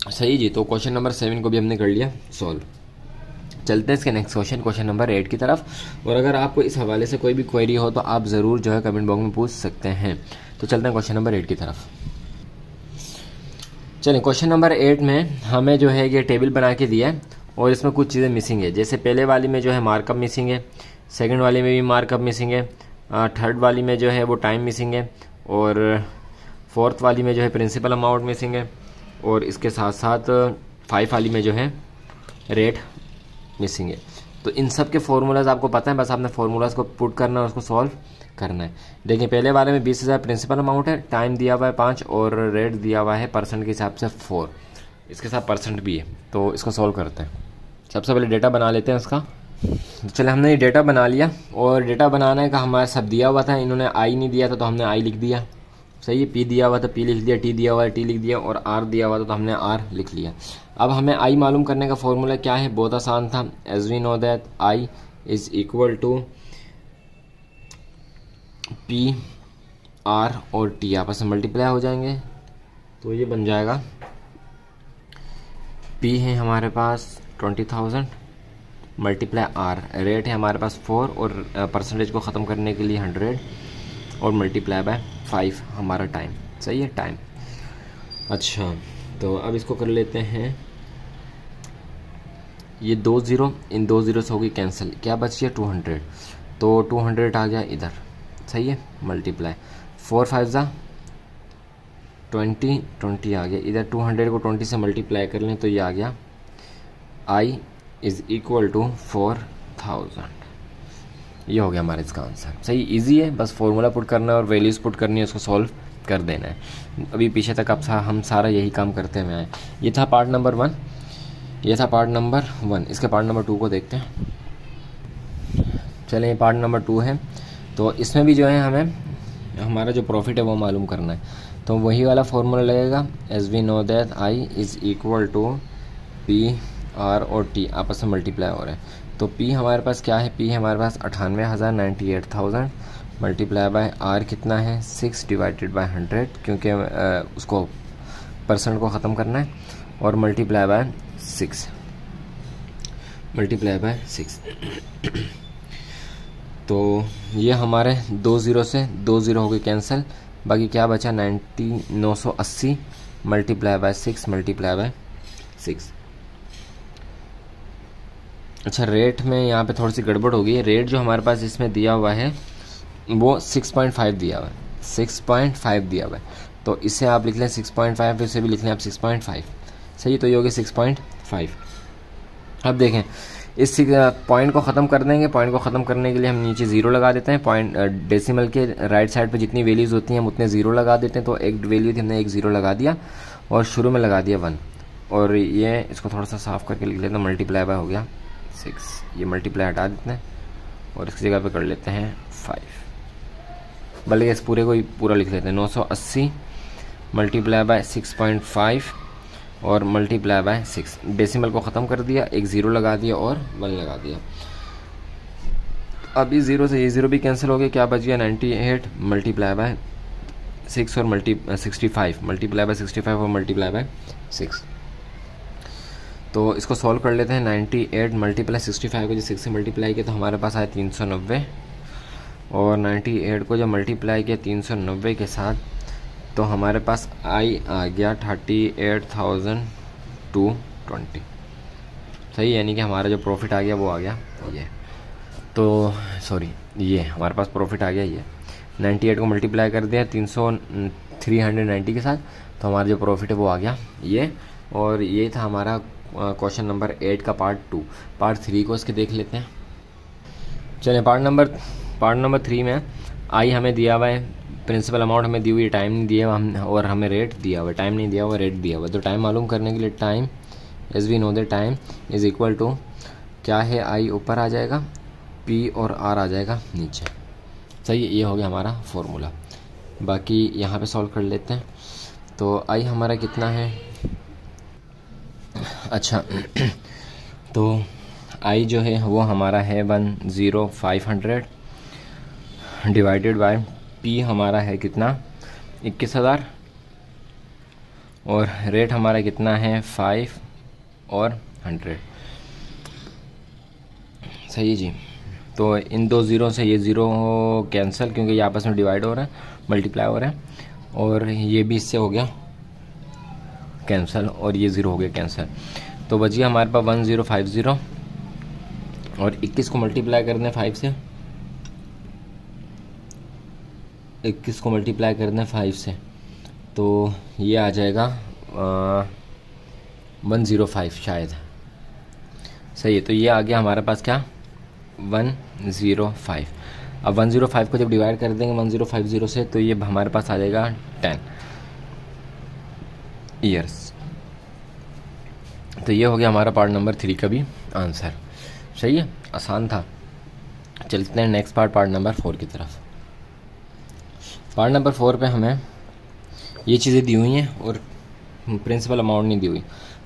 सही जी। तो क्वेश्चन नंबर 7 को भी हमने कर लिया सॉल्व। चलते हैं इसके नेक्स्ट क्वेश्चन नंबर 8 की तरफ। और अगर आपको इस हवाले से कोई भी क्वेरी हो तो आप ज़रूर जो है कमेंट बॉक्स में पूछ सकते हैं। तो चलते हैं क्वेश्चन नंबर 8 की तरफ। चलिए, क्वेश्चन नंबर 8 में हमें जो है ये टेबल बना के दिया है और इसमें कुछ चीज़ें मिसिंग है। जैसे पहले वाली में जो है मार्कअप मिसिंग है, सेकंड वाली में भी मार्कअप मिसिंग है, थर्ड वाली में जो है वो टाइम मिसिंग है, और फोर्थ वाली में जो है प्रिंसिपल अमाउंट मिसिंग है, और इसके साथ साथ 5 वाली में जो है रेट मिसिंग है। तो इन सब के फार्मूलाज आपको पता है, बस आपने फार्मूलाज को पुट करना है, उसको सॉल्व करना है। देखिए, पहले वाले में 20,000 प्रिंसिपल अमाउंट है, टाइम दिया हुआ है 5 और रेट दिया हुआ है परसेंट के हिसाब से 4, इसके साथ परसेंट भी है। तो इसको सॉल्व करते हैं। सबसे पहले डेटा बना लेते हैं इसका। तो चले, हमने ये डेटा बना लिया, और डेटा बनाने का हमारा सब दिया हुआ था, इन्होंने आई नहीं दिया था तो हमने आई लिख दिया। सही है, पी दिया हुआ था पी लिख दिया, टी दिया हुआ है टी लिख दिया, और आर दिया हुआ था तो हमने आर लिख लिया। अब हमें आई मालूम करने का फॉर्मूला क्या है, बहुत आसान था। As we know that I is equal to P R और टी आपस में मल्टीप्लाई हो जाएंगे, तो ये बन जाएगा पी है हमारे पास 20,000 मल्टीप्लाई आर, रेट है हमारे पास 4 और परसेंटेज को ख़त्म करने के लिए 100 और मल्टीप्लाई बाय 5 हमारा टाइम। सही है, टाइम। अच्छा, तो अब इसको कर लेते हैं। ये 2 0 इन 2 0 से होगी कैंसिल, क्या बच गया 200, तो 200 आ गया इधर। सही है, मल्टीप्लाई 4 5 जा 20 20 आ गया इधर। 200 को 20 से मल्टीप्लाई कर लें तो ये आ गया आई इज इक्वल टू 4000। ये हो गया हमारा इसका आंसर। सही, इजी है, बस फॉर्मूला पुट करना है और वैल्यूज़ पुट करनी है, उसको सॉल्व कर देना है। अभी पीछे तक अब हम सारा यही काम करते हुए आए। ये था पार्ट नंबर 1, ये था पार्ट नंबर 1। इसके पार्ट नंबर 2 को देखते हैं। चलें, ये पार्ट नंबर 2 है। तो इसमें भी जो है हमें हमारा जो प्रॉफिट है वो मालूम करना है, तो वही वाला फॉर्मूला लगेगा। As we know that I is equal to P R और टी आपस में मल्टीप्लाई हो रहे हैं। तो पी हमारे पास क्या है, पी हमारे पास 98,000 मल्टीप्लाई बाय आर कितना है 6 डिवाइडेड बाय 100, क्योंकि उसको परसेंट को ख़त्म करना है, और मल्टीप्लाई बाय 6 तो ये हमारे 2 0 से 2 0 हो गए कैंसिल, बाकी क्या बचा 980 मल्टीप्लाई बाय 6 मल्टीप्लाई बाय 6। अच्छा, रेट में यहाँ पे थोड़ी सी गड़बड़ हो गई है। रेट जो हमारे पास इसमें दिया हुआ है वो 6.5 दिया हुआ है, 6.5 दिया हुआ है, तो इसे आप लिख लें 6.5, इसे भी लिख लें आप 6.5। सही, तो ये हो गया 6.5। अब देखें, इस पॉइंट को ख़त्म कर देंगे। पॉइंट को ख़त्म करने के लिए हम नीचे 0 लगा देते हैं। पॉइंट डेसिमल के राइट साइड पे जितनी वैल्यूज़ होती हैं हम उतने 0 लगा देते हैं। तो एक वैल्यू थी, हमने एक 0 लगा दिया और शुरू में लगा दिया 1, और ये इसको थोड़ा सा साफ़ करके लिख लेते हैं, मल्टीप्लाई बाय हो गया 6। ये मल्टीप्लाई हटा देते हैं और इसकी जगह पे कर लेते हैं 5, बल्कि इस पूरे को ही पूरा लिख लेते हैं। 980 मल्टीप्लाई बाय 6.5 और मल्टीप्लाई बाय 6। डेसिमल को ख़त्म कर दिया, एक 0 लगा दिया और 1 लगा दिया। अब इस 0 से ये 0 भी कैंसिल हो गया, क्या बच गया 98 मल्टीप्लाई बाय 6 और 65 मल्टीप्लाई बाय 65 और मल्टीप्लाई बाय 6। तो इसको सॉल्व कर लेते हैं। 98 मल्टीप्लाई 65 को जो 6 से मल्टीप्लाई किया तो हमारे पास आया 390, और 98 को जब मल्टीप्लाई किया 390 के साथ तो हमारे पास आई आ गया 38,220। सही, यानी कि हमारा जो प्रॉफिट आ गया वो आ गया ये। तो सॉरी, ये हमारे पास प्रॉफिट आ गया ये। 98 को मल्टीप्लाई कर दिया 390 के साथ, तो हमारा जो प्रॉफिट है वो आ गया ये। और ये था हमारा क्वेश्चन नंबर 8 का पार्ट 2। पार्ट 3 को इसके देख लेते हैं। चलिए, पार्ट नंबर 3 में आई हमें दिया हुआ है, प्रिंसिपल अमाउंट हमें दी हुई है, टाइम नहीं दिया हुआ हम, और हमें रेट दिया हुआ है, टाइम नहीं दिया हुआ, रेट दिया हुआ है। तो टाइम मालूम करने के लिए time as we know the time is equal to क्या है, आई ऊपर आ जाएगा, पी और आर आ जाएगा नीचे। सही, ये हो गया हमारा फॉर्मूला। बाकी यहाँ पे सॉल्व कर लेते हैं। तो आई हमारा कितना है, अच्छा तो आई जो है वो हमारा है 10500 डिवाइडेड बाय पी हमारा है कितना 21,000 और रेट हमारा कितना है 5 और 100। सही है जी। तो इन दो ज़ीरो से ये ज़ीरो कैंसिल क्योंकि ये आपस में डिवाइड हो रहा है, मल्टीप्लाई हो रहा है, और ये भी इससे हो गया कैंसिल और ये ज़ीरो हो गया कैंसिल। तो बच गया हमारे पास 1050 और 21 को मल्टीप्लाई कर दें 5 से, 21 को मल्टीप्लाई कर दें 5 से तो ये आ जाएगा 105 शायद। सही है। तो ये आ गया हमारे पास क्या 105। अब 105 को जब डिवाइड कर देंगे 1050 से तो ये हमारे पास आ जाएगा 10 ईयर्स। तो ये हो गया हमारा पार्ट नंबर 3 का भी आंसर। सही है, आसान था। चलते हैं नेक्स्ट पार्ट नंबर 4 की तरफ। पार्ट नंबर 4 पे हमें ये चीज़ें दी हुई हैं और प्रिंसिपल अमाउंट नहीं दी हुई।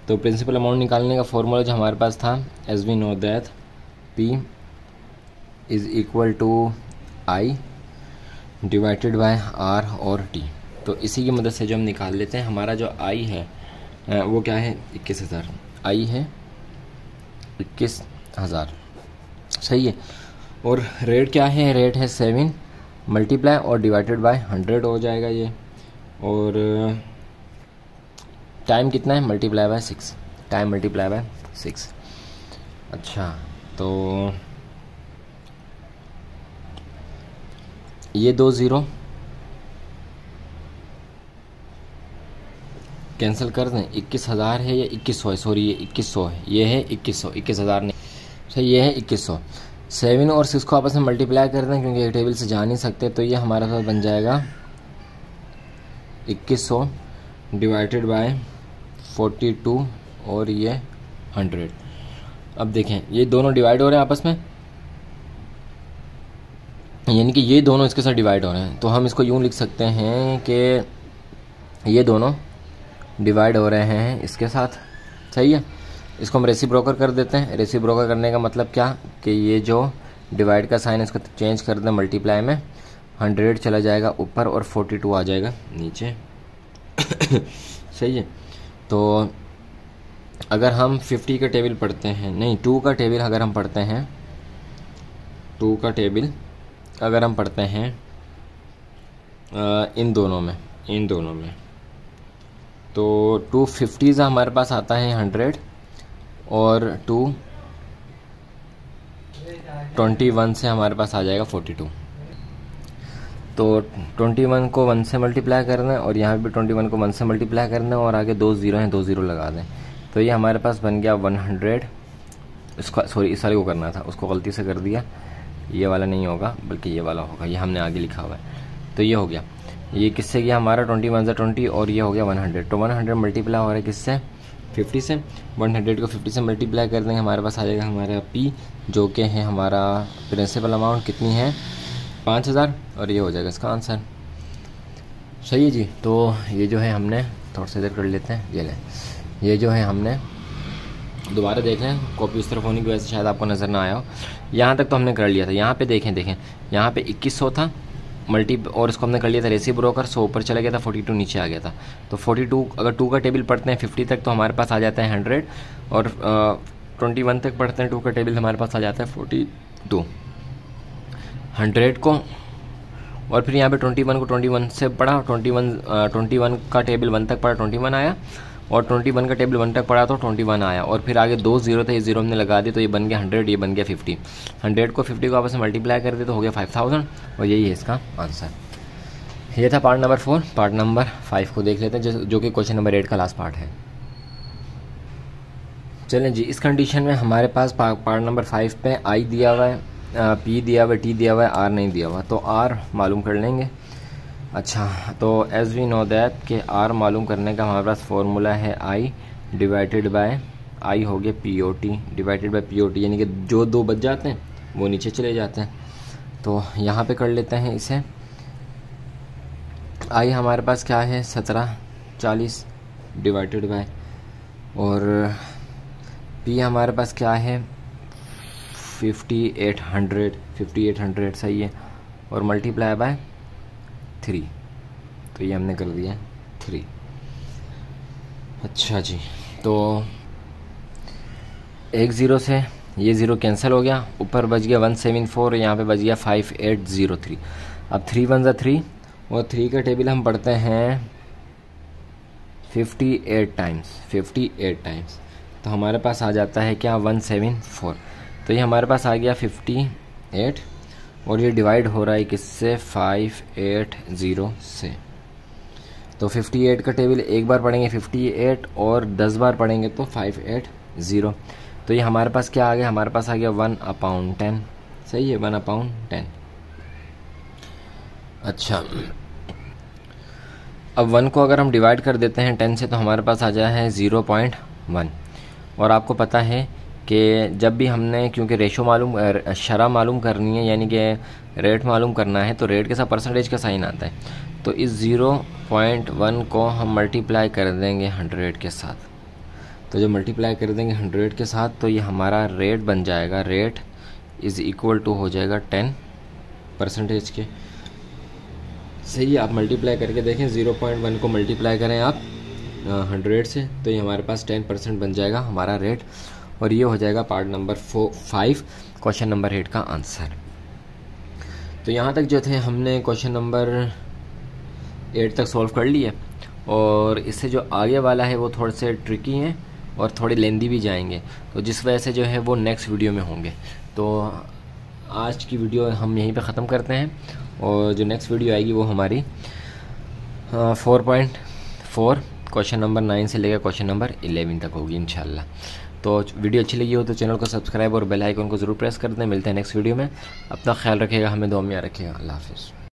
तो प्रिंसिपल अमाउंट निकालने का फॉर्मूला जो हमारे पास था, as we know that P is equal to I divided by R और T। तो इसी की मदद से जो हम निकाल लेते हैं, हमारा जो I है वो क्या है 21,000। I है 21,000। सही है। और रेट क्या है, रेट है 7 मल्टीप्लाई और डिवाइडेड बाय 100 हो जाएगा ये। और टाइम कितना है, multiply by 6, time multiply by 6। अच्छा, तो ये 2 ज़ीरो कैंसिल कर दें। 21,000 है या 2100 है, सॉरी ये 2100 है, ये है 2100, 21,000 नहीं। सही, ये है 2100। 7 और 6 को आपस में मल्टीप्लाई कर दें क्योंकि एक टेबल से जा नहीं सकते, तो ये हमारे पास बन जाएगा 2100 डिवाइडेड बाय 42 और ये 100। अब देखें ये दोनों डिवाइड हो रहे हैं आपस में, यानी कि ये दोनों इसके साथ डिवाइड हो रहे हैं। तो हम इसको यूँ लिख सकते हैं कि ये दोनों डिवाइड हो रहे हैं इसके साथ। सही है। इसको हम रेसिप्रोकल कर देते हैं। रेसिप्रोकल करने का मतलब क्या कि ये जो डिवाइड का साइन इसको चेंज कर दें मल्टीप्लाई में, 100 चला जाएगा ऊपर और 42 आ जाएगा नीचे। सही है। तो अगर हम 50 का टेबल पढ़ते हैं, नहीं 2 का टेबल अगर हम पढ़ते हैं, 2 का टेबल अगर हम पढ़ते हैं इन दोनों में तो 250 हमारे पास आता है 100 और 221 से हमारे पास आ जाएगा 42। तो 21 को 1 से मल्टीप्लाई करना है और यहाँ भी 21 को 1 से मल्टीप्लाई करना है और आगे 2 ज़ीरो हैं, 2 ज़ीरो लगा दें। तो ये हमारे पास बन गया 100। इसका सॉरी इस वाले को करना था, उसको गलती से कर दिया। ये वाला नहीं होगा बल्कि ये वाला होगा, ये हमने आगे लिखा हुआ है। तो ये हो गया, ये किससे गया हमारा 21 से 20 और ये हो गया 100। तो 100 मल्टीप्लाई हो रहा है किससे, 50 से। 100 को 50 से मल्टीप्लाई कर देंगे, हमारे पास आ जाएगा हमारा P जो कि है हमारा प्रिंसिपल अमाउंट कितनी है 5,000 और ये हो जाएगा इसका आंसर। सही है जी। तो ये जो है हमने थोड़ा सा इधर कर लेते हैं, ये लें, ये जो है हमने दोबारा देख लें, कॉपी उस तरफ होने की वजह से शायद आपको नज़र ना आया हो। यहाँ तक तो हमने कर लिया था। यहाँ पे देखें यहाँ पे 2100 था मल्टी और इसको हमने कर लिया था रेसिप्रोकल, 100 ऊपर चला गया था, 42 नीचे आ गया था। तो 42 अगर 2 का टेबल पढ़ते हैं 50 तक तो हमारे पास आ जाता है 100 और 21 तक पढ़ते हैं 2 का टेबल हमारे पास आ जाता है 42। 100 को और फिर यहाँ पे 21 को 21 से पढ़ा, 21 का टेबल 1 तक पढ़ा 21 आया और 21 का टेबल 1 तक पढ़ा तो 21 आया और फिर आगे 2 ज़ीरो थे, ये ज़ीरो हमने लगा दिए तो ये बन गया 100, ये बन गया 50। 100 को 50 को आपस में मल्टीप्लाई कर दे तो हो गया 5000 और यही है इसका आंसर। ये था पार्ट नंबर 4। पार्ट नंबर 5 को देख लेते हैं जो कि क्वेश्चन नंबर 8 का लास्ट पार्ट है। चलें जी, इस कंडीशन में हमारे पास पार्ट नंबर 5 पे आई दिया हुआ है, P दिया हुआ है, T दिया हुआ है, R नहीं दिया हुआ, तो R मालूम कर लेंगे। अच्छा, तो एज वी नो दैट कि R मालूम करने का हमारे पास फॉर्मूला है I डिवाइडेड बाय I हो गया POT डिवाइडेड बाय POT, यानी कि जो 2 बच जाते हैं वो नीचे चले जाते हैं। तो यहाँ पे कर लेते हैं इसे। I हमारे पास क्या है 1740 डिवाइडेड बाय और P हमारे पास क्या है 5800 सही है, और मल्टीप्लाई बाय 3, तो ये हमने कर दिया 3। अच्छा जी, तो एक ज़ीरो से ये ज़ीरो कैंसिल हो गया, ऊपर बच गया 174, यहाँ पे बच गया 5803। अब 3 1 ज़ा 3, और 3 का टेबल हम पढ़ते हैं 58 टाइम्स, तो हमारे पास आ जाता है क्या 174। तो ये हमारे पास आ गया 58, और ये डिवाइड हो रहा है किससे 580 से। तो 58 का टेबल एक बार पढ़ेंगे 58, और 10 बार पढ़ेंगे तो 580। तो ये हमारे पास क्या आ गया, हमारे पास आ गया 1/10, सही है 1/10। अच्छा, अब 1 को अगर हम डिवाइड कर देते हैं 10 से, तो हमारे पास आ जाए है 0.1। और आपको पता है कि जब भी हमने, क्योंकि रेशो मालूम शरह मालूम करनी है, यानी कि रेट मालूम करना है, तो रेट के साथ परसेंटेज का साइन आता है। तो इस 0.1 को हम मल्टीप्लाई कर देंगे 100 के साथ। तो जब मल्टीप्लाई कर देंगे 100 के साथ, तो ये हमारा रेट बन जाएगा, रेट इज़ इक्वल टू हो जाएगा 10% के। सही है, आप मल्टीप्लाई करके देखें, 0.1 को मल्टीप्लाई करें आप 100 से, तो ये हमारे पास 10% बन जाएगा हमारा रेट। और ये हो जाएगा पार्ट नंबर 5 क्वेश्चन नंबर 8 का आंसर। तो यहाँ तक जो थे हमने क्वेश्चन नंबर 8 तक सॉल्व कर लिया, और इससे जो आगे वाला है वो थोड़े से ट्रिकी हैं और थोड़े लेंदी भी जाएंगे, तो जिस वजह से जो है वो नेक्स्ट वीडियो में होंगे। तो आज की वीडियो हम यहीं पे ख़त्म करते हैं, और जो नेक्स्ट वीडियो आएगी वो हमारी 4.4 क्वेश्चन नंबर 9 से लेकर क्वेश्चन नंबर 11 तक होगी इंशाल्लाह। तो वीडियो अच्छी लगी हो तो चैनल को सब्सक्राइब और बेल आइकन को ज़रूर प्रेस कर दें। मिलते हैं नेक्स्ट वीडियो में, अपना ख्याल रखिएगा, हमें दुआ में रखिएगा। अल्लाह हाफ़िज़।